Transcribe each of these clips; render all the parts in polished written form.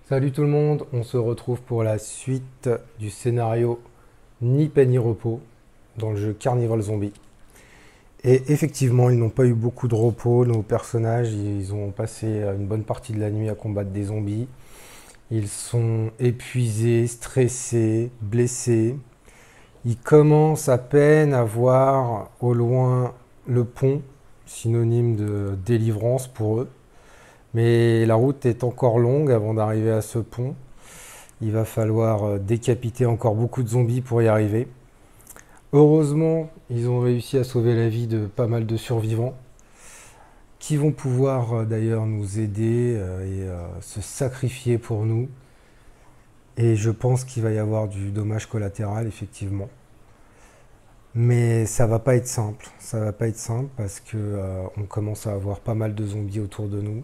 Salut tout le monde, on se retrouve pour la suite du scénario Ni paix ni repos dans le jeu Carnival Zombie. Et effectivement, ils n'ont pas eu beaucoup de repos, nos personnages, ils ont passé une bonne partie de la nuit à combattre des zombies. Ils sont épuisés, stressés, blessés. Ils commencent à peine à voir au loin le pont, synonyme de délivrance pour eux. Mais la route est encore longue avant d'arriver à ce pont. Il va falloir décapiter encore beaucoup de zombies pour y arriver. Heureusement, ils ont réussi à sauver la vie de pas mal de survivants qui vont pouvoir d'ailleurs nous aider et se sacrifier pour nous. Et je pense qu'il va y avoir du dommage collatéral, effectivement. Mais ça va pas être simple. Ça va pas être simple parce que on commence à avoir pas mal de zombies autour de nous.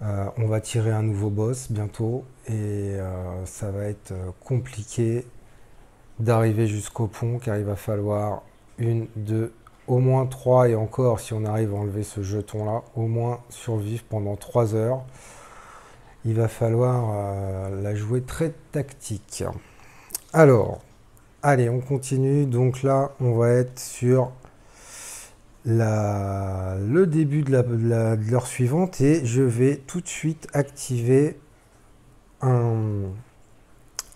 On va tirer un nouveau boss bientôt et ça va être compliqué d'arriver jusqu'au pont car il va falloir une, deux, au moins trois et encore si on arrive à enlever ce jeton là, au moins survivre pendant 3 heures. Il va falloir la jouer très tactique. Alors, allez, on continue. Donc là, on va être sur le début de l'heure suivante et je vais tout de suite activer un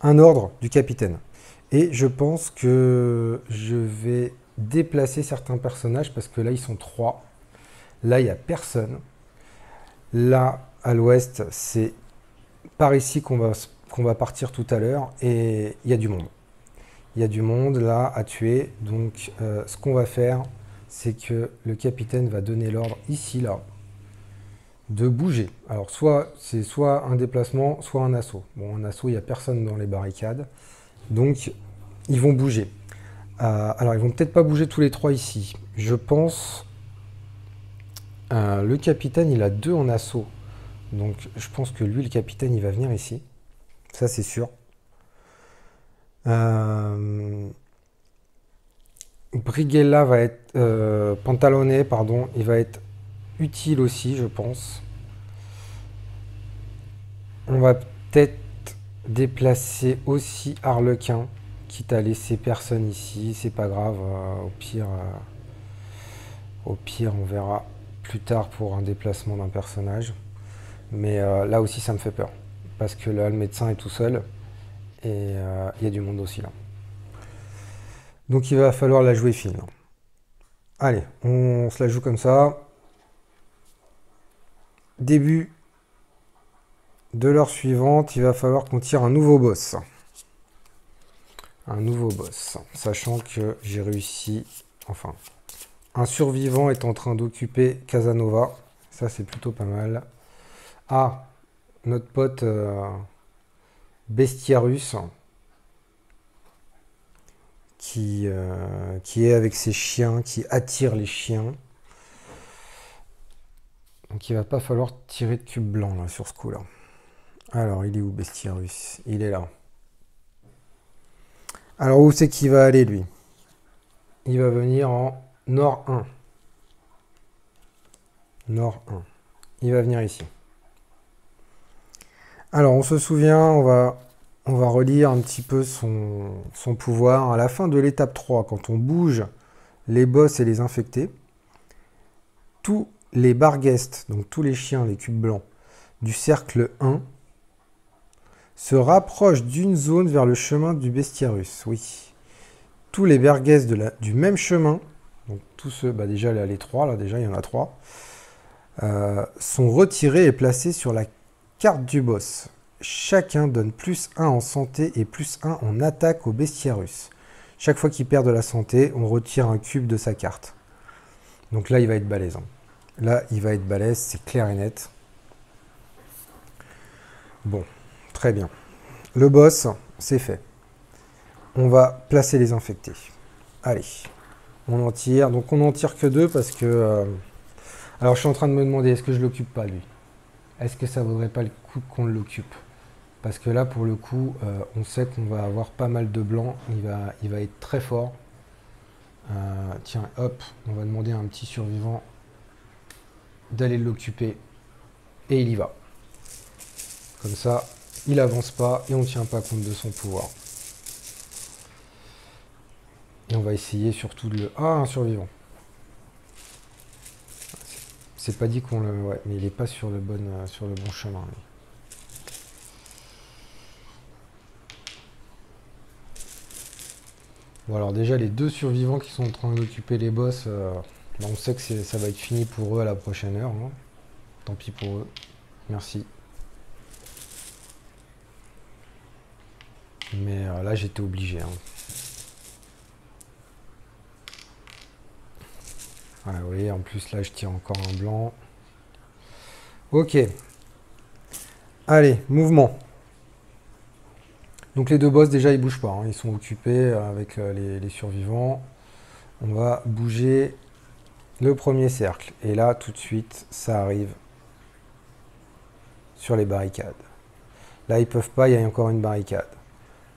ordre du capitaine. Et je pense que je vais déplacer certains personnages parce que là ils sont trois. Là il n'y a personne. Là à l'ouest c'est par ici qu'on va partir tout à l'heure et il y a du monde. Il y a du monde là à tuer. Donc ce qu'on va faire c'est que le capitaine va donner l'ordre ici là de bouger. Alors c'est soit un déplacement soit un assaut. Bon un assaut il n'y a personne dans les barricades. Donc ils vont bouger. Alors, ils vont peut-être pas bouger tous les trois ici. Je pense. Le capitaine, il a deux en assaut. Donc, je pense que lui, le capitaine, il va venir ici. Ça, c'est sûr. Briguella va être. Pantalone, pardon. Il va être utile aussi, je pense. On va peut-être déplacer aussi Harlequin. Quitte à laisser personne ici. C'est pas grave. Au pire, on verra plus tard pour un déplacement d'un personnage. Mais là aussi, ça me fait peur. Parce que là, le médecin est tout seul. Et il y a du monde aussi là. Donc il va falloir la jouer fine. Allez, on se la joue comme ça. Début de l'heure suivante, il va falloir qu'on tire un nouveau boss. Un nouveau boss. Sachant que j'ai réussi... Enfin, un survivant est en train d'occuper Casanova. Ça, c'est plutôt pas mal. Ah, notre pote Bestiarus qui est avec ses chiens, qui attire les chiens. Donc il va pas falloir tirer de cube blanc là, sur ce coup là. Alors il est où Bestiarus? Il est là. Alors où c'est qu'il va aller lui? Il va venir en nord 1. Nord 1. Il va venir ici. Alors on se souvient, on va relire un petit peu son pouvoir. À la fin de l'étape 3, quand on bouge les boss et les infectés, tous les barguests, donc tous les chiens, les cubes blancs, du cercle 1, se rapprochent d'une zone vers le chemin du Bestiarus. Oui. Tous les barguests du même chemin, donc tous ceux, déjà là, les trois, là déjà il y en a trois, sont retirés et placés sur la carte du boss. Chacun donne plus 1 en santé et plus 1 en attaque au Bestiarus. Chaque fois qu'il perd de la santé, on retire un cube de sa carte. Donc là, il va être balèze. Là, il va être balèze, c'est clair et net. Bon, très bien. Le boss, c'est fait. On va placer les infectés. Allez, on en tire. Donc on n'en tire que deux parce que... Alors je suis en train de me demander, est-ce que je l'occupe pas lui? Est-ce que ça vaudrait pas le coup qu'on l'occupe? Parce que là, pour le coup, on sait qu'on va avoir pas mal de blancs. Il va être très fort. Tiens, hop, on va demander à un petit survivant d'aller l'occuper. Et il y va. Comme ça, il avance pas et on ne tient pas compte de son pouvoir. Et on va essayer surtout de le... Ah, un survivant. C'est pas dit qu'on le... Ouais, mais il est pas sur le bon chemin. Lui. Bon, alors déjà, les 2 survivants qui sont en train d'occuper les boss, bah, on sait que ça va être fini pour eux à la prochaine heure. Hein. Tant pis pour eux. Merci. Mais là, j'étais obligé. Hein. Ah oui, en plus, là, je tire encore un blanc. Ok. Allez, mouvement. Donc les 2 boss, déjà, ils bougent pas. Hein. Ils sont occupés avec les survivants. On va bouger le premier cercle. Et là, tout de suite, ça arrive sur les barricades. Là, ils peuvent pas, il y a encore une barricade.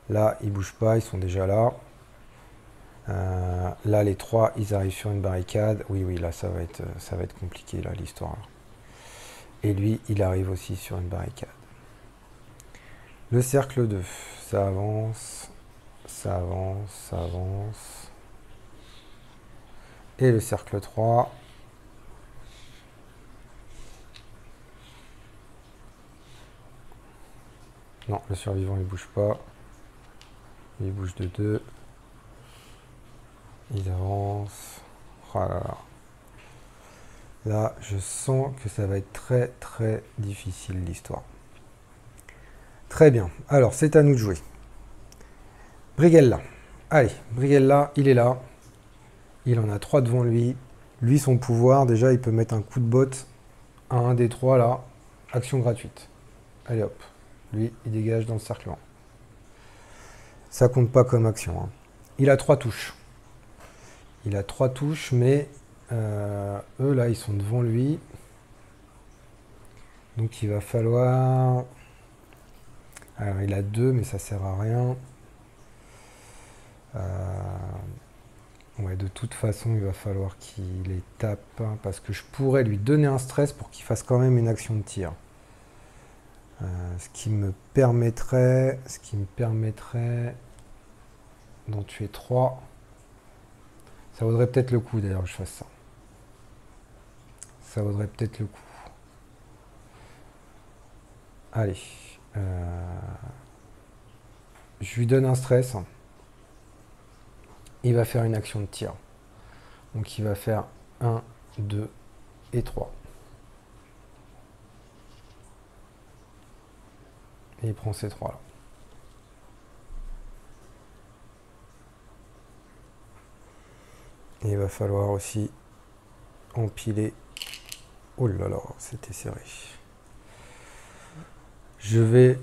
Là, ils bougent pas, ils sont déjà là. Là, les 3, ils arrivent sur une barricade. Oui, oui, là, ça va être compliqué, là, l'histoire. Et lui, il arrive aussi sur une barricade. Le cercle 2, ça avance, ça avance, ça avance. Et le cercle 3. Non, le survivant, il bouge pas. Il bouge de 2. Il avance. Oh là là. Là, je sens que ça va être très très difficile l'histoire. Très bien. Alors, c'est à nous de jouer. Brigella. Allez, Brigella, il est là. Il en a 3 devant lui. Lui, son pouvoir, déjà, il peut mettre un coup de botte à un des 3 là. Action gratuite. Allez hop. Lui, il dégage dans le cercle 1. Ça compte pas comme action. Hein. Il a 3 touches. Il a 3 touches, mais eux, là, ils sont devant lui. Donc, il va falloir... Alors, il a 2, mais ça sert à rien. Ouais, de toute façon, il va falloir qu'il les tape, hein, parce que je pourrais lui donner un stress pour qu'il fasse quand même une action de tir. Ce qui me permettrait d'en tuer 3. Ça vaudrait peut-être le coup d'ailleurs que je fasse ça. Ça vaudrait peut-être le coup. Allez. Je lui donne un stress. Il va faire une action de tir. Donc il va faire 1, 2 et 3. Et il prend ces 3 là. Et il va falloir aussi empiler. Oh là là, c'était serré. Je vais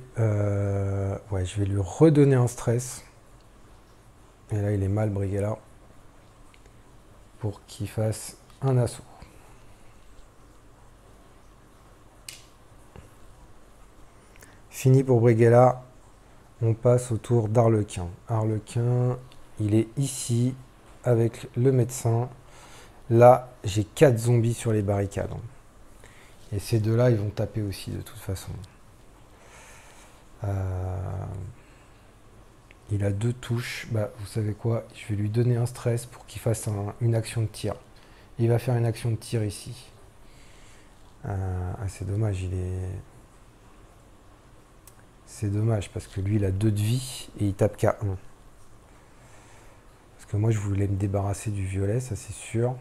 lui redonner un stress. Et là, il est mal Brigella. Pour qu'il fasse un assaut. Fini pour Brigella. On passe au tour d'Arlequin. Arlequin, il est ici avec le médecin. Là, j'ai 4 zombies sur les barricades. Et ces 2-là, ils vont taper aussi de toute façon. Il a 2 touches. Bah, vous savez quoi? Je vais lui donner un stress pour qu'il fasse une action de tir. Il va faire une action de tir ici. C'est dommage, C'est dommage parce que lui, il a 2 de vie et il tape qu'à 1. Parce que moi, je voulais me débarrasser du violet, ça c'est sûr.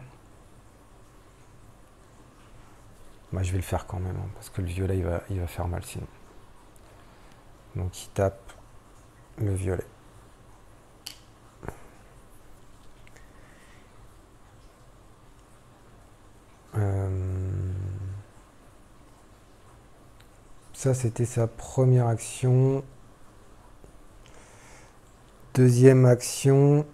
Bah, je vais le faire quand même, hein, parce que le violet, il va faire mal sinon. Donc, il tape le violet. Ça, c'était sa première action. Deuxième action.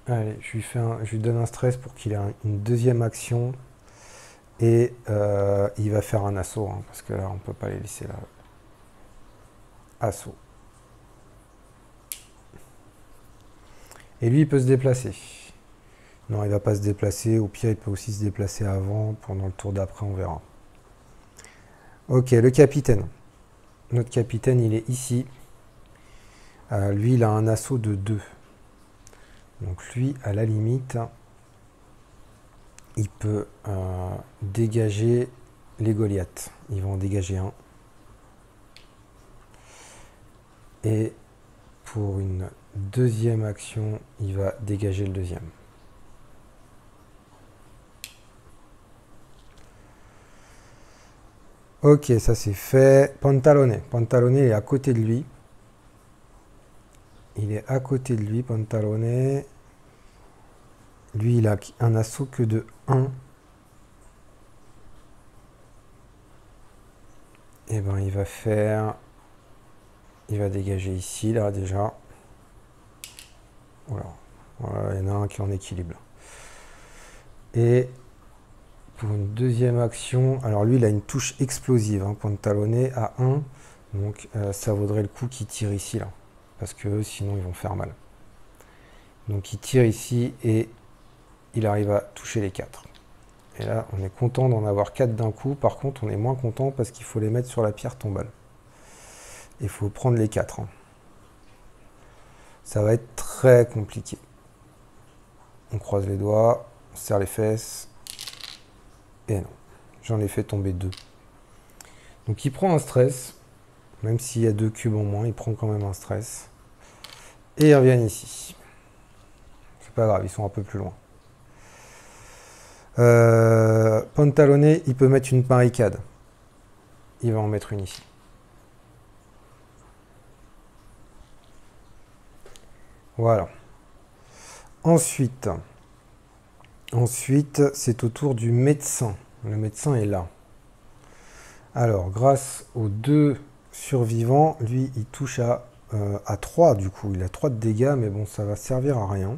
Allez, je lui donne un stress pour qu'il ait une deuxième action. Et il va faire un assaut, hein, parce que là, on ne peut pas les laisser là. Assaut. Et lui, il peut se déplacer. Non, il va pas se déplacer. Au pire, il peut aussi se déplacer avant. Pendant le tour d'après, on verra. Ok, le capitaine. Notre capitaine, il est ici. Lui, il a un assaut de 2. Donc lui, à la limite, il peut dégager les Goliaths. Il va en dégager un. Et pour une deuxième action, il va dégager le deuxième. Ok, ça c'est fait. Pantalone. Pantalone est à côté de lui. Il est à côté de lui, Pantalone. Lui, il a un assaut que de 1. Et ben, il va faire... Il va dégager ici, là, déjà. Voilà. Voilà, il y en a un qui est en équilibre. Et pour une deuxième action... Alors, lui, il a une touche explosive, hein, Pantalone à 1. Donc, ça vaudrait le coup qu'il tire ici, là. Parce que sinon, ils vont faire mal. Donc, il tire ici et il arrive à toucher les 4. Et là, on est content d'en avoir 4 d'un coup. Par contre, on est moins content parce qu'il faut les mettre sur la pierre tombale. Il faut prendre les 4. Hein. Ça va être très compliqué. On croise les doigts, on serre les fesses. Et non, j'en ai fait tomber 2. Donc il prend un stress. Même s'il y a 2 cubes en moins, il prend quand même un stress. Et ils reviennent ici. C'est pas grave, ils sont un peu plus loin. Pantalone, il peut mettre une barricade. Il va en mettre une ici. Voilà. Ensuite, c'est au tour du médecin. Le médecin est là. Alors, grâce aux 2 survivants, lui, il touche à 3 du coup. Il a 3 de dégâts, mais bon, ça va servir à rien.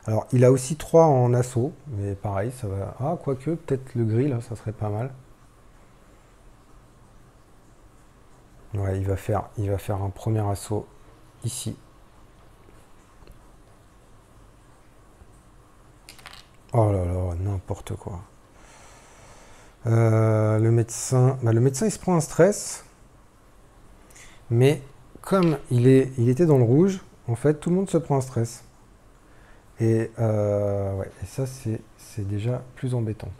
Alors, il a aussi 3 en assaut, mais pareil, ça va... Ah, quoique, peut-être le gris, là, ça serait pas mal. Ouais, il va faire un premier assaut ici. Oh là là, n'importe quoi. Le médecin, il se prend un stress, mais comme il était dans le rouge, en fait, tout le monde se prend un stress. Et, ouais, et ça, c'est déjà plus embêtant.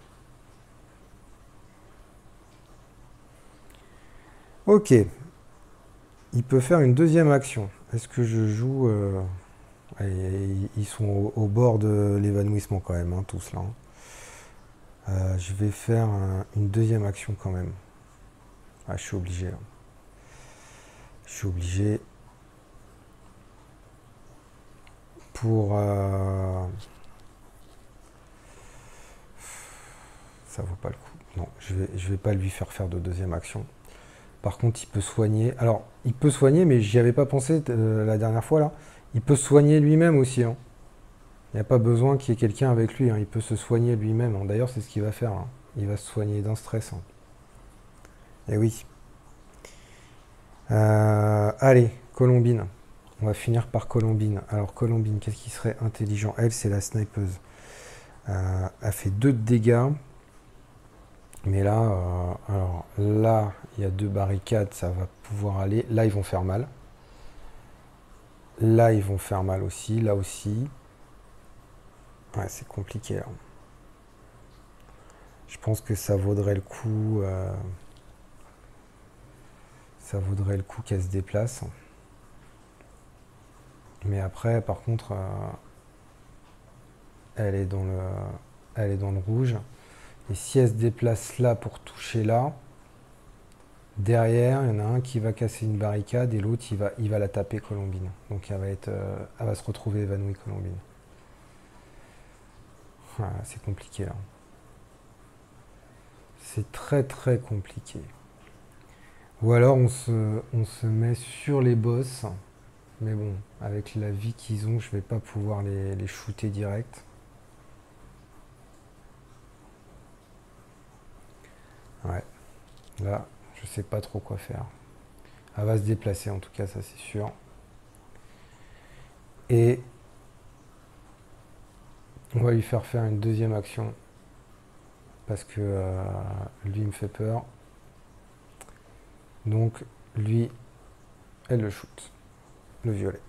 Ok, il peut faire une deuxième action. Est-ce que je joue ils sont au bord de l'évanouissement quand même, hein, tous là. Je vais faire une deuxième action quand même. Ah, je suis obligé. Là. Je suis obligé. Pour... ça vaut pas le coup. Non, je vais pas lui faire de deuxième action. Par contre, il peut soigner. Alors, il peut soigner, mais j'y avais pas pensé la dernière fois là. Il peut soigner lui-même aussi. Hein. Il n'y a pas besoin qu'il y ait quelqu'un avec lui. Hein. Il peut se soigner lui-même. Hein. D'ailleurs, c'est ce qu'il va faire. Hein. Il va se soigner d'un stress. Hein. Et oui. Allez, Colombine. On va finir par Colombine. Alors, Colombine, qu'est-ce qui serait intelligent? Elle, c'est la snipeuse. Elle fait 2 de dégâts. Mais là, alors là, il y a 2 barricades, ça va pouvoir aller. Là, ils vont faire mal. Là, ils vont faire mal aussi. Là aussi. Ouais, c'est compliqué là. Je pense que ça vaudrait le coup. Ça vaudrait le coup qu'elle se déplace. Mais après, par contre, elle est dans le rouge. Et si elle se déplace là pour toucher là, derrière, il y en a un qui va casser une barricade et l'autre, il va la taper Colombine. Donc elle va se retrouver évanouie Colombine. Voilà, c'est compliqué là. C'est très très compliqué. Ou alors on se met sur les boss. Mais bon, avec la vie qu'ils ont, je vais pas pouvoir les shooter direct. Ouais. Là, je sais pas trop quoi faire. Elle va se déplacer en tout cas, ça c'est sûr. Et on va lui faire une deuxième action. Parce que lui il me fait peur. Donc, lui, elle le shoot. Le violet.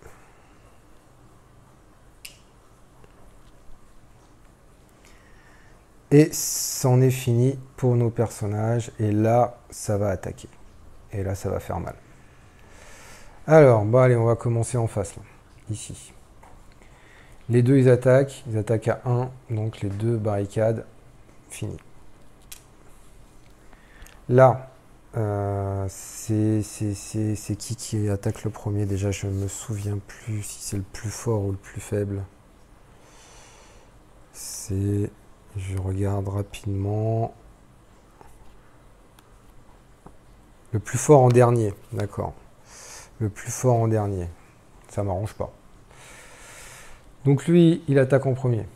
Et c'en est fini pour nos personnages. Et là, ça va attaquer. Et là, ça va faire mal. Alors, bon, allez, on va commencer en face, là. Ici. Les deux, ils attaquent. Ils attaquent à 1. Donc, les deux barricades. Fini. Là, c'est qui attaque le premier? Déjà, je ne me souviens plus si c'est le plus fort ou le plus faible. C'est... Je regarde rapidement. Le plus fort en dernier, d'accord. Le plus fort en dernier. Ça m'arrange pas. Donc lui, il attaque en premier.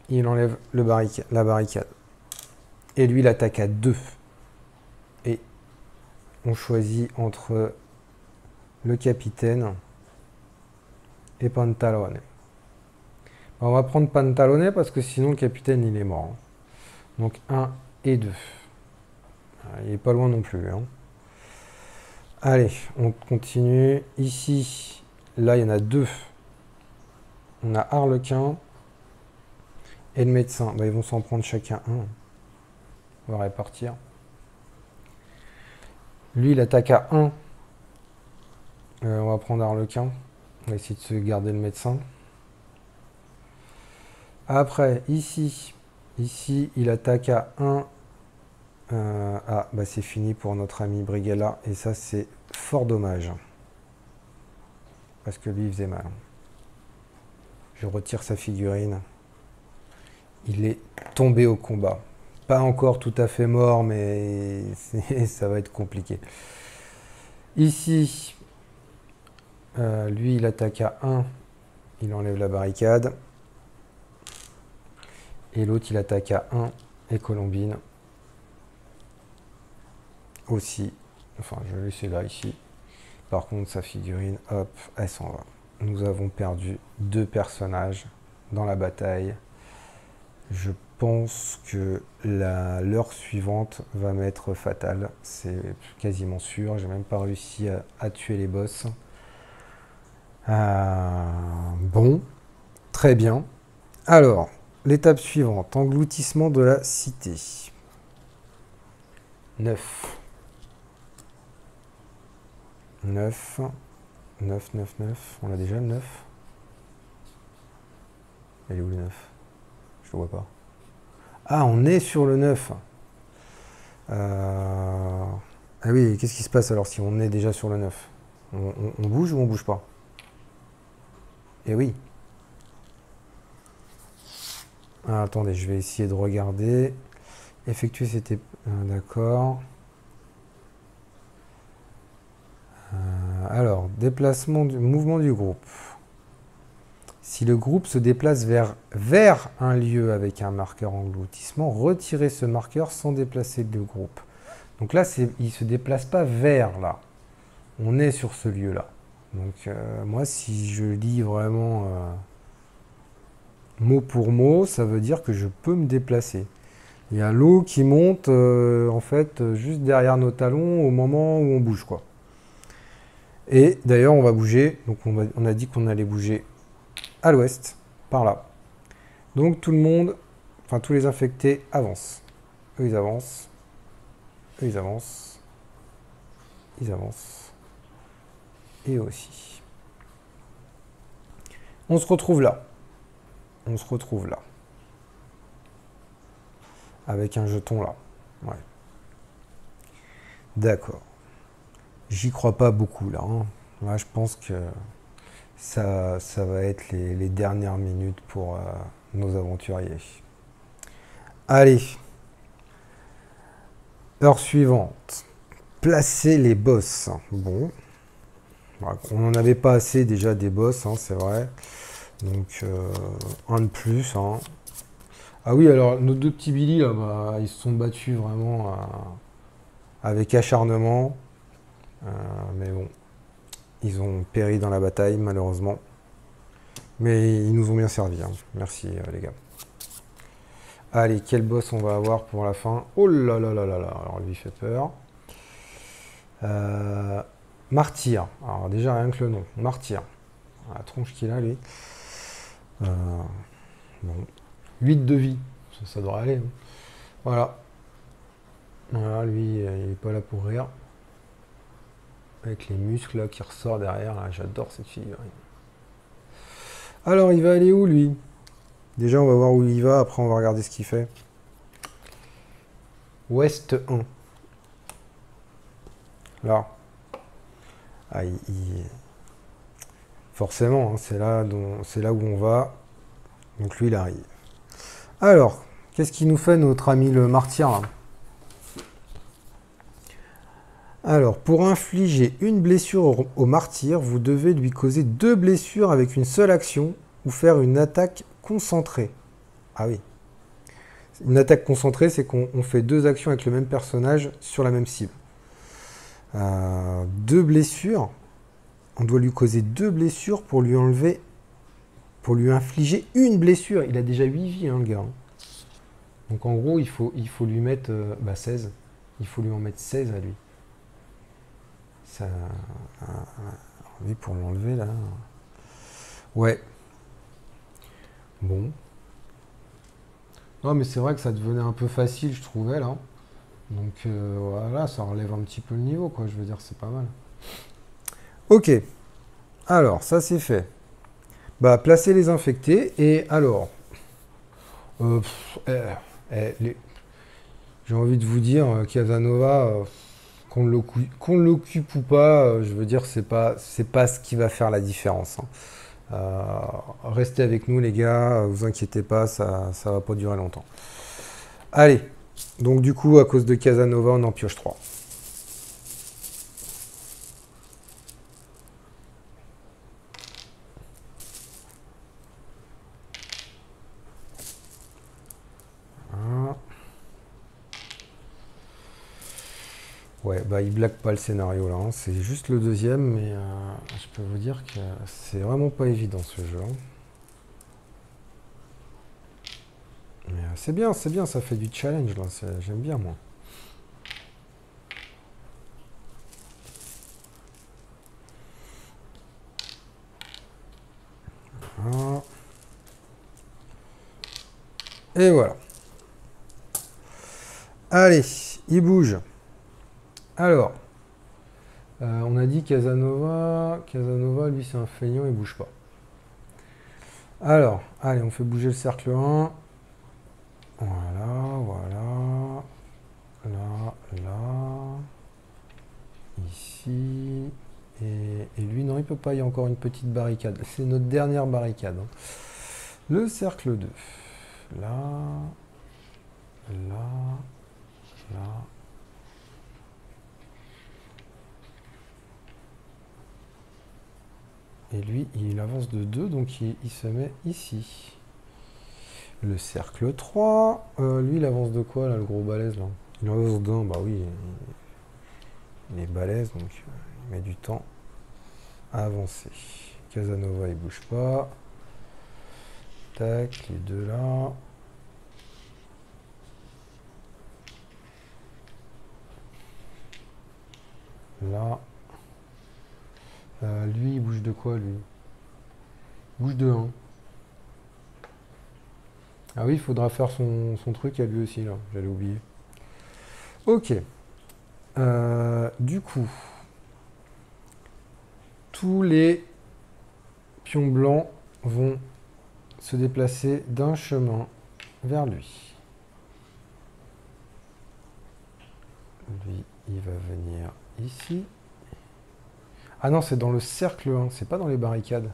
Il enlève la barricade. Et lui, il attaque à 2. Et on choisit entre le capitaine et Pantalone. On va prendre Pantalone parce que sinon le capitaine, il est mort. Donc 1 et 2. Il n'est pas loin non plus. Hein. Allez, on continue. Ici, là, il y en a 2. On a Harlequin et le médecin. Bah, ils vont s'en prendre chacun un. On va répartir. Lui, il attaque à 1. On va prendre Harlequin. On va essayer de se garder le médecin. Après, ici, il attaque à 1. Ah, bah c'est fini pour notre ami Brigella. Et ça, c'est fort dommage. Parce que lui, il faisait mal. Je retire sa figurine. Il est tombé au combat. Pas encore tout à fait mort, mais ça va être compliqué. Ici, lui, il attaque à 1. Il enlève la barricade. Et l'autre, il attaque à 1. Et Colombine aussi. Enfin, je vais laisser là, ici. Par contre, sa figurine, hop, elle s'en va. Nous avons perdu 2 personnages dans la bataille. Je pense que l'heure suivante va m'être fatale. C'est quasiment sûr. J'ai même pas réussi à tuer les boss. Bon, très bien. Alors, l'étape suivante, engloutissement de la cité. 9. 9. 9, 9, 9. On a déjà le 9. Elle est où le 9? Je le vois pas. Ah, on est sur le 9. Ah oui, qu'est-ce qui se passe alors si on est déjà sur le 9? On bouge ou on bouge pas? Eh oui. Ah, attendez, je vais essayer de regarder. Effectuer c'était... d'accord. Alors, déplacement du mouvement du groupe. Si le groupe se déplace vers un lieu avec un marqueur engloutissement, retirez ce marqueur sans déplacer le groupe. Donc là, il ne se déplace pas vers là. On est sur ce lieu-là. Donc moi, si je lis vraiment mot pour mot, ça veut dire que je peux me déplacer. Il y a l'eau qui monte en fait juste derrière nos talons au moment où on bouge, quoi. Et d'ailleurs, on va bouger. Donc on a dit qu'on allait bouger à l'ouest, par là. Donc tout le monde, enfin tous les infectés avancent. Eux, ils avancent. Eux, ils avancent. Ils avancent. Et eux aussi. On se retrouve là. On se retrouve là. Avec un jeton là. Ouais. D'accord. J'y crois pas beaucoup là. Hein. Là, je pense que ça va être les dernières minutes pour nos aventuriers. Allez. Heure suivante. Placer les boss. Bon. On n'en avait pas assez déjà des boss, hein, c'est vrai. Donc, un de plus. Hein. Ah oui, alors nos 2 petits Billy, là, bah, ils se sont battus vraiment avec acharnement. Mais bon, ils ont péri dans la bataille, malheureusement. Mais ils nous ont bien servi. Hein. Merci, les gars. Allez, quel boss on va avoir pour la fin? Oh là là là là là. Alors, lui, il fait peur. Martyr. Alors déjà, rien que le nom. Martyr. La tronche qu'il a, lui. Bon. 8 de vie. Ça devrait aller. Hein. Voilà. Voilà, lui, il n'est pas là pour rire. Avec les muscles là, qui ressortent derrière. J'adore cette figurine. Alors, il va aller où, lui? Déjà, on va voir où il va. Après, on va regarder ce qu'il fait. Ouest 1. Là. Ah, forcément, hein, c'est là où on va. Donc lui, il arrive. Alors, qu'est-ce qu'il nous fait notre ami le martyr là? Alors, pour infliger une blessure au martyr, vous devez lui causer 2 blessures avec une seule action ou faire une attaque concentrée. Ah oui. Une attaque concentrée, c'est qu'on fait 2 actions avec le même personnage sur la même cible. 2 blessures. On doit lui causer 2 blessures pour lui infliger une blessure. Il a déjà 8 vies, hein, le gars. Donc en gros, il faut lui mettre 16. Il faut lui en mettre 16 à lui. Ça, lui pour l'enlever là. Ouais. Bon. Non mais c'est vrai que ça devenait un peu facile, je trouvais là. Donc voilà, ça relève un petit peu le niveau, quoi. Je veux dire, c'est pas mal. Ok. Alors, ça c'est fait. Bah, placer les infectés. Et alors, j'ai envie de vous dire, Casanova, qu'on l'occupe ou pas, je veux dire, c'est pas ce qui va faire la différence. Hein. Restez avec nous, les gars. Vous inquiétez pas, ça va pas durer longtemps. Allez. Donc du coup, à cause de Casanova, on en pioche 3. Ouais, bah il blague pas le scénario là, hein. C'est juste le deuxième, mais je peux vous dire que c'est vraiment pas évident ce jeu. Hein. Mais c'est bien, ça fait du challenge là, j'aime bien moi. Voilà. Et voilà. Allez, il bouge. Alors, on a dit Casanova, lui c'est un feignant, il bouge pas. Alors, allez, on fait bouger le cercle 1. Voilà. Là. Ici. Et lui, non, il peut pas, il y a encore une petite barricade. C'est notre dernière barricade. Hein. Le cercle 2. Là. Et lui, il avance de 2, donc il se met ici. Le cercle 3. Lui, il avance de quoi, là, le gros balèze, là? Il avance d'un, bah oui. Il est balèze, donc il met du temps à avancer. Casanova, il bouge pas. Tac, les deux là. Là. Lui, il bouge de quoi, lui? Il bouge de 1. Ah oui, il faudra faire son truc à lui aussi, là. J'allais oublier. Ok. Du coup, tous les pions blancs vont se déplacer d'un chemin vers lui. Lui, il va venir ici. Ah non, c'est dans le cercle 1, c'est pas dans les barricades.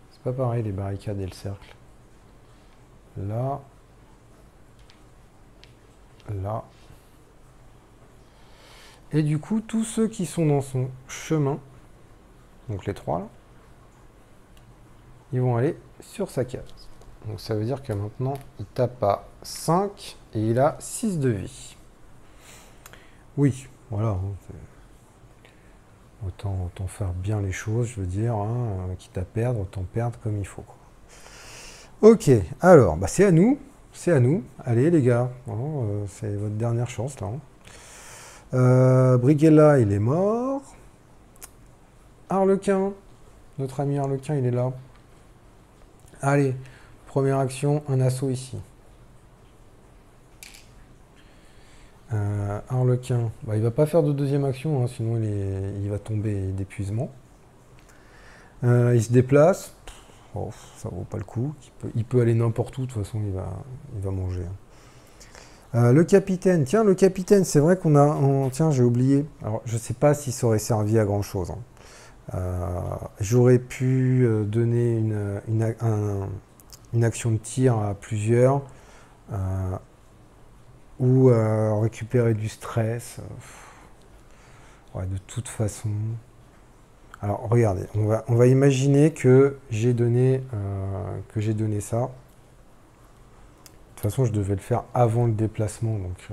C'est pas pareil, les barricades et le cercle. Là. Là. Et du coup, tous ceux qui sont dans son chemin, donc les 3 là, ils vont aller sur sa case. Donc ça veut dire que maintenant, il tape à 5 et il a 6 de vie. Oui, voilà. Hein, autant faire bien les choses, je veux dire, hein, quitte à perdre, autant perdre comme il faut. Quoi. Ok, alors, bah c'est à nous. Allez les gars, c'est votre dernière chance là. Brighella, il est mort. Arlequin. Notre ami Arlequin, il est là. Allez, première action, un assaut ici. Arlequin, bah, il va pas faire de deuxième action, hein, sinon il va tomber d'épuisement. Il se déplace. Oh, ça vaut pas le coup. Il peut aller n'importe où, de toute façon, il va manger. Le capitaine, tiens, le capitaine, c'est vrai qu'on a... tiens, j'ai oublié. Alors, je sais pas si ça aurait servi à grand-chose. Hein. J'aurais pu donner une action de tir à plusieurs. Ou récupérer du stress. Ouais, de toute façon. Alors regardez, on va imaginer que j'ai donné ça. De toute façon, je devais le faire avant le déplacement, donc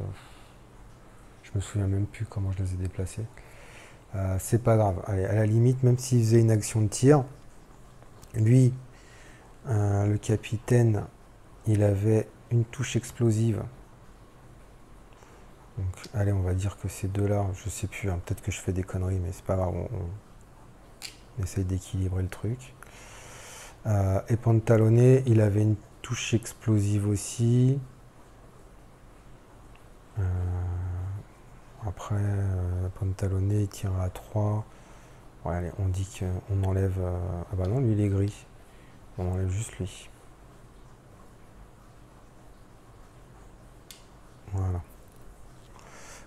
je me souviens même plus comment je les ai déplacés. C'est pas grave. Allez, à la limite, même s'il faisait une action de tir, lui, le capitaine, il avait une touche explosive. Donc, allez, on va dire que ces deux-là, je sais plus, hein, peut-être que je fais des conneries, mais c'est pas grave, on essaye d'équilibrer le truc. Et Pantalone, il avait une touche explosive aussi. Après, Pantalone, il tire à 3. Ouais, allez, on dit qu'on enlève... ah bah non, lui, il est gris. On enlève juste lui. Voilà.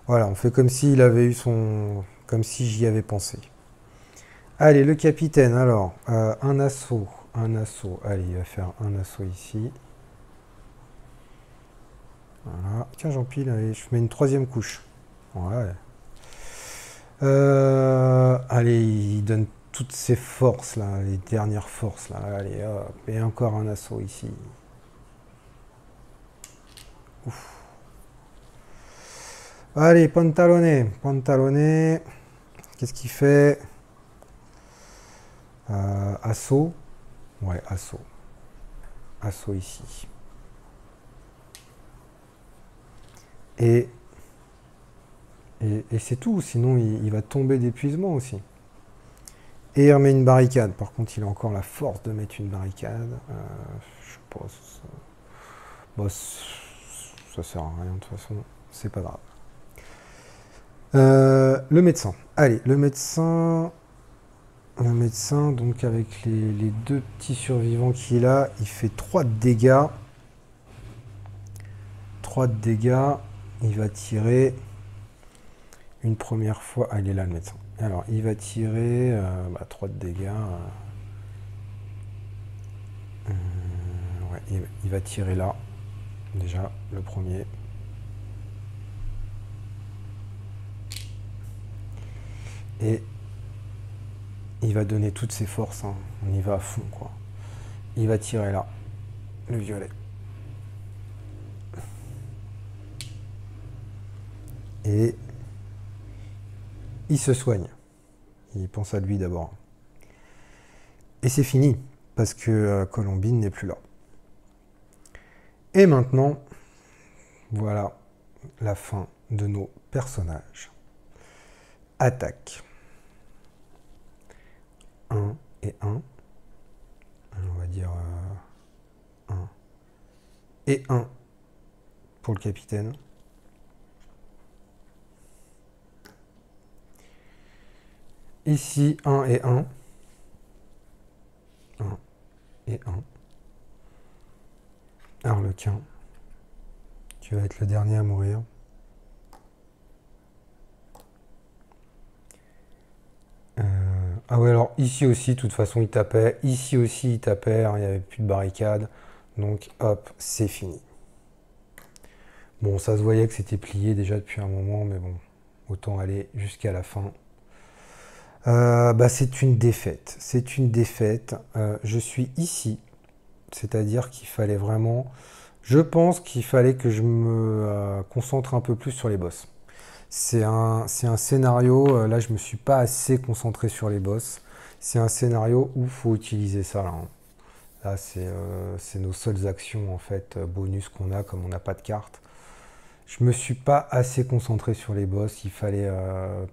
Voilà, on fait comme s'il avait eu son... comme si j'y avais pensé. Allez, le capitaine, alors, un assaut. Allez, il va faire un assaut ici. Voilà. Tiens, j'empile, allez, je mets une troisième couche. Ouais. Allez, il donne toutes ses forces, là, les dernières forces, là. Allez, hop, et encore un assaut ici. Ouf. Allez, Pantalone. Qu'est-ce qu'il fait? Assaut. Ouais, assaut. Assaut ici. Et c'est tout, sinon il va tomber d'épuisement aussi. Et il remet une barricade. Par contre, il a encore la force de mettre une barricade. Je sais pas. Bon, ça sert à rien de toute façon. C'est pas grave. Le médecin. Allez, le médecin, donc avec les deux petits survivants qu'il a, il fait 3 de dégâts. 3 de dégâts. Il va tirer une première fois. Ah, il est là le médecin. Alors, il va tirer 3 de dégâts. Ouais, il va tirer là. Déjà, le premier. Et il va donner toutes ses forces. Hein. On y va à fond, quoi. Il va tirer là. Le violet. Et il se soigne. Il pense à lui d'abord. Et c'est fini, parce que Colombine n'est plus là. Et maintenant, voilà la fin de nos personnages. Attaque. 1 et 1. On va dire 1 et 1 pour le capitaine. Ici, 1 et 1. 1 et 1. Arlequin. Tu vas être le dernier à mourir. Ah ouais, alors ici aussi, de toute façon, il tapait. Ici aussi, il tapait. Hein, il n'y avait plus de barricade. Donc, hop, c'est fini. Bon, ça se voyait que c'était plié déjà depuis un moment, mais bon, autant aller jusqu'à la fin. C'est une défaite. C'est une défaite. Je suis ici. C'est-à-dire qu'il fallait vraiment... Je pense qu'il fallait que je me concentre un peu plus sur les boss. C'est un scénario, là je me suis pas assez concentré sur les boss. C'est un scénario où il faut utiliser ça. Là, hein. Là c'est nos seules actions en fait, bonus qu'on a comme on n'a pas de carte. Je me suis pas assez concentré sur les boss. Il fallait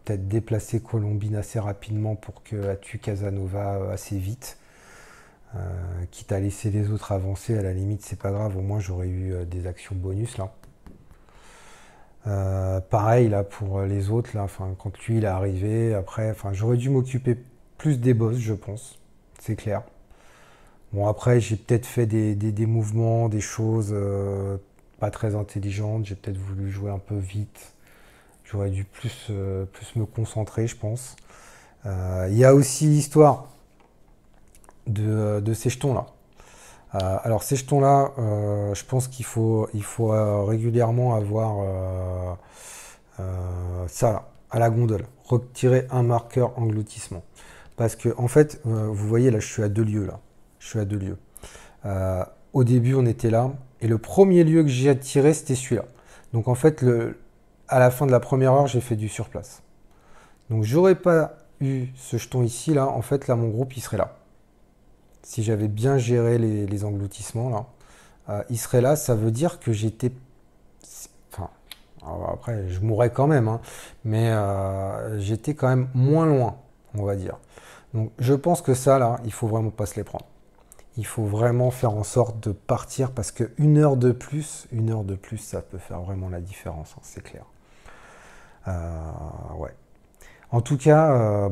peut-être déplacer Colombine assez rapidement pour qu'elle tue Casanova assez vite. Quitte à laisser les autres avancer, à la limite c'est pas grave, au moins j'aurais eu des actions bonus là. Pareil là pour les autres là, quand lui il est arrivé, après, j'aurais dû m'occuper plus des boss je pense, c'est clair. Bon après j'ai peut-être fait des mouvements, des choses pas très intelligentes, j'ai peut-être voulu jouer un peu vite, j'aurais dû plus me concentrer je pense. Il y a aussi l'histoire de ces jetons là. Alors ces jetons-là, je pense qu'il faut régulièrement avoir ça là, à la gondole, retirer un marqueur engloutissement. Parce que en fait, vous voyez là, je suis à 2 lieux là. Je suis à 2 lieux. Au début, on était là, et le premier lieu que j'ai tiré, c'était celui-là. Donc en fait, à la fin de la première heure, j'ai fait du surplace. Donc j'aurais pas eu ce jeton ici là, en fait là, mon groupe il serait là. Si j'avais bien géré les engloutissements là, il serait là, ça veut dire que j'étais... Enfin, après, je mourrais quand même, hein, mais j'étais quand même moins loin, on va dire. Donc je pense que ça, là, il faut vraiment pas se les prendre. Il faut vraiment faire en sorte de partir, parce que une heure de plus, ça peut faire vraiment la différence, hein, c'est clair. Ouais. En tout cas,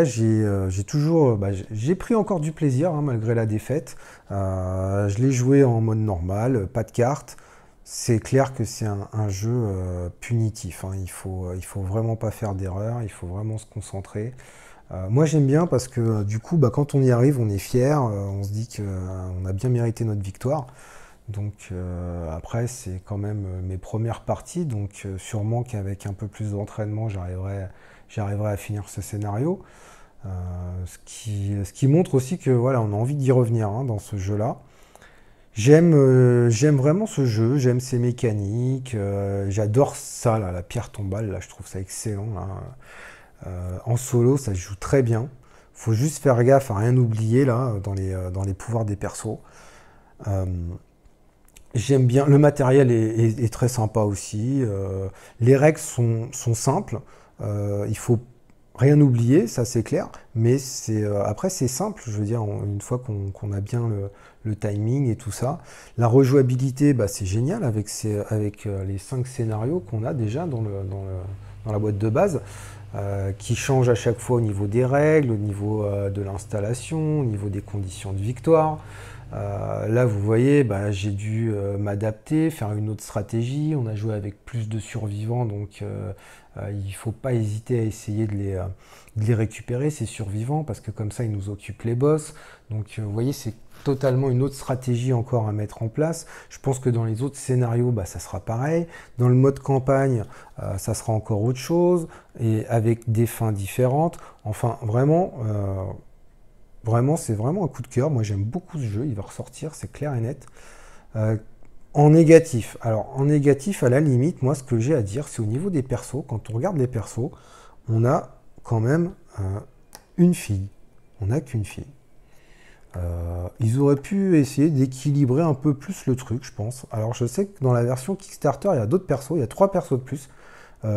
j'ai toujours, j'ai pris encore du plaisir hein, malgré la défaite. Je l'ai joué en mode normal, pas de cartes. C'est clair que c'est un jeu punitif, hein. Il faut vraiment pas faire d'erreur, il faut vraiment se concentrer. Moi j'aime bien parce que du coup, quand on y arrive, on est fier, on se dit qu'on a bien mérité notre victoire. Donc après, c'est quand même mes premières parties, donc sûrement qu'avec un peu plus d'entraînement, j'arriverai à finir ce scénario. Ce qui montre aussi que voilà, on a envie d'y revenir hein, dans ce jeu-là. J'aime vraiment ce jeu, j'aime ses mécaniques, j'adore ça, là, la pierre tombale, là, je trouve ça excellent. Là. En solo, ça se joue très bien. Faut juste faire gaffe à rien oublier là dans les pouvoirs des persos. Euh, J'aime bien, le matériel est très sympa aussi. Les règles sont simples. Il faut rien oublier, ça c'est clair. Mais après c'est simple, je veux dire, une fois qu'on a bien le timing et tout ça. La rejouabilité, c'est génial avec les 5 scénarios qu'on a déjà dans la boîte de base. Qui changent à chaque fois au niveau des règles, au niveau de l'installation, au niveau des conditions de victoire. Là, vous voyez, j'ai dû m'adapter, faire une autre stratégie. On a joué avec plus de survivants, donc il ne faut pas hésiter à essayer de les récupérer, ces survivants, parce que comme ça, ils nous occupent les boss. Donc, vous voyez, c'est totalement une autre stratégie encore à mettre en place. Je pense que dans les autres scénarios, ça sera pareil. Dans le mode campagne, ça sera encore autre chose, et avec des fins différentes. Enfin, vraiment... Vraiment, c'est vraiment un coup de cœur. Moi, j'aime beaucoup ce jeu. Il va ressortir, c'est clair et net. En négatif. Alors, en négatif, à la limite, moi, ce que j'ai à dire, c'est au niveau des persos. Quand on regarde les persos, on a quand même une fille. On n'a qu'une fille. Ils auraient pu essayer d'équilibrer un peu plus le truc, je pense. Alors, je sais que dans la version Kickstarter, il y a d'autres persos. Il y a 3 persos de plus.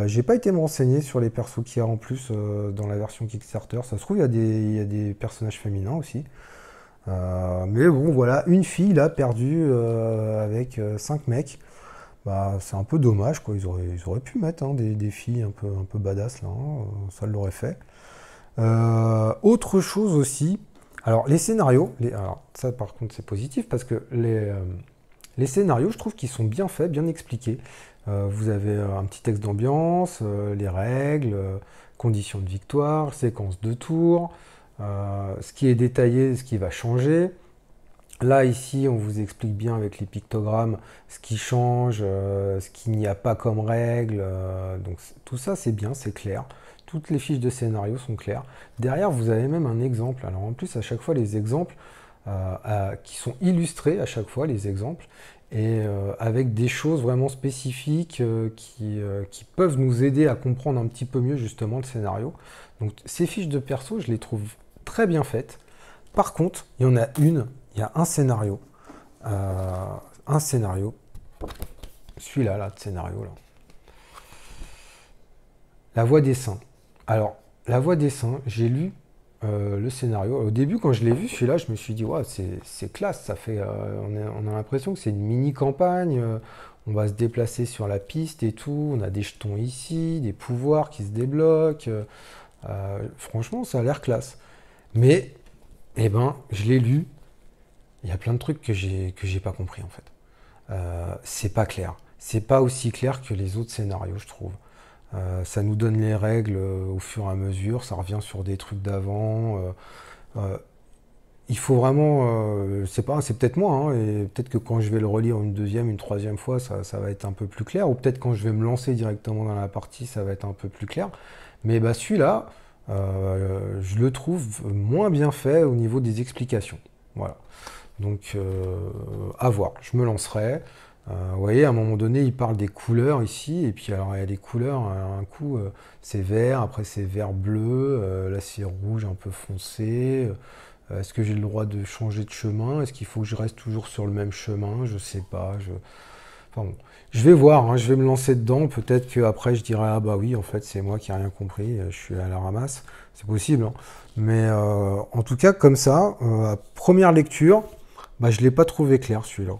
J'ai pas été me renseigner sur les persos qu'il y a en plus dans la version Kickstarter. Ça se trouve, il y a des personnages féminins aussi. Mais bon, voilà, une fille là, perdue avec 5 mecs. C'est un peu dommage, quoi. Ils auraient pu mettre hein, des filles un peu badass là, hein, ça l'aurait fait. Autre chose aussi, alors les scénarios, alors ça par contre c'est positif parce que les scénarios, je trouve qu'ils sont bien faits, bien expliqués. Vous avez un petit texte d'ambiance, les règles, conditions de victoire, séquence de tours, ce qui est détaillé, ce qui va changer. Là, ici, on vous explique bien avec les pictogrammes ce qui change, ce qu'il n'y a pas comme règle. Donc tout ça, c'est bien, c'est clair. Toutes les fiches de scénario sont claires. Derrière, vous avez même un exemple. Alors en plus, à chaque fois, les exemples qui sont illustrés, à chaque fois, les exemples, et avec des choses vraiment spécifiques qui peuvent nous aider à comprendre un petit peu mieux justement le scénario. Donc ces fiches de perso, je les trouve très bien faites. Par contre, il y a un scénario celui-là, là, de scénario, là. La Voix des Saints. Alors, La Voix des Saints, j'ai lu le scénario. Au début, quand je l'ai vu, celui-là, je me suis dit, ouais, c'est classe, ça fait, on a l'impression que c'est une mini-campagne, on va se déplacer sur la piste et tout, on a des jetons ici, des pouvoirs qui se débloquent. Franchement, ça a l'air classe. Mais, eh ben, je l'ai lu, il y a plein de trucs que j'ai pas compris, en fait. C'est pas clair. C'est pas aussi clair que les autres scénarios, je trouve. Ça nous donne les règles au fur et à mesure, ça revient sur des trucs d'avant. Euh, il faut vraiment, c'est pas, c'est peut-être moi, hein, et peut-être que quand je vais le relire une deuxième, une troisième fois, ça va être un peu plus clair, ou peut-être quand je vais me lancer directement dans la partie, ça va être un peu plus clair. Mais bah, celui-là, je le trouve moins bien fait au niveau des explications. Voilà. Donc, à voir. Je me lancerai. Vous voyez, à un moment donné, il parle des couleurs ici, et puis alors il y a des couleurs, un coup c'est vert, après c'est vert bleu, là c'est rouge un peu foncé. Est-ce que j'ai le droit de changer de chemin? Est-ce qu'il faut que je reste toujours sur le même chemin? Je sais pas. Enfin bon. Je vais voir, hein, je vais me lancer dedans. Peut-être qu'après je dirai, ah bah oui, en fait c'est moi qui n'ai rien compris, je suis à la ramasse. C'est possible, hein. Mais en tout cas, comme ça, à première lecture, bah, je ne l'ai pas trouvé clair celui-là.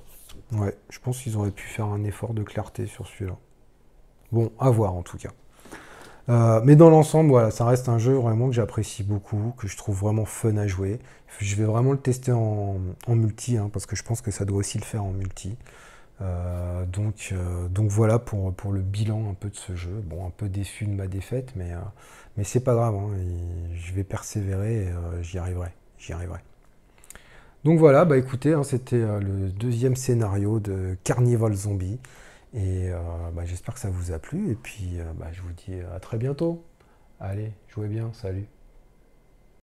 Ouais, je pense qu'ils auraient pu faire un effort de clarté sur celui-là. Bon, à voir en tout cas. Mais dans l'ensemble, voilà, ça reste un jeu vraiment que j'apprécie beaucoup, que je trouve vraiment fun à jouer. Je vais vraiment le tester en multi, hein, parce que je pense que ça doit aussi le faire en multi. Donc voilà pour le bilan un peu de ce jeu. Bon, un peu déçu de ma défaite, mais c'est pas grave, hein, je vais persévérer et j'y arriverai. J'y arriverai. Donc voilà, bah écoutez, hein, c'était le deuxième scénario de Carnival Zombie. Et bah, j'espère que ça vous a plu. Et puis bah, je vous dis à très bientôt. Allez, jouez bien, salut.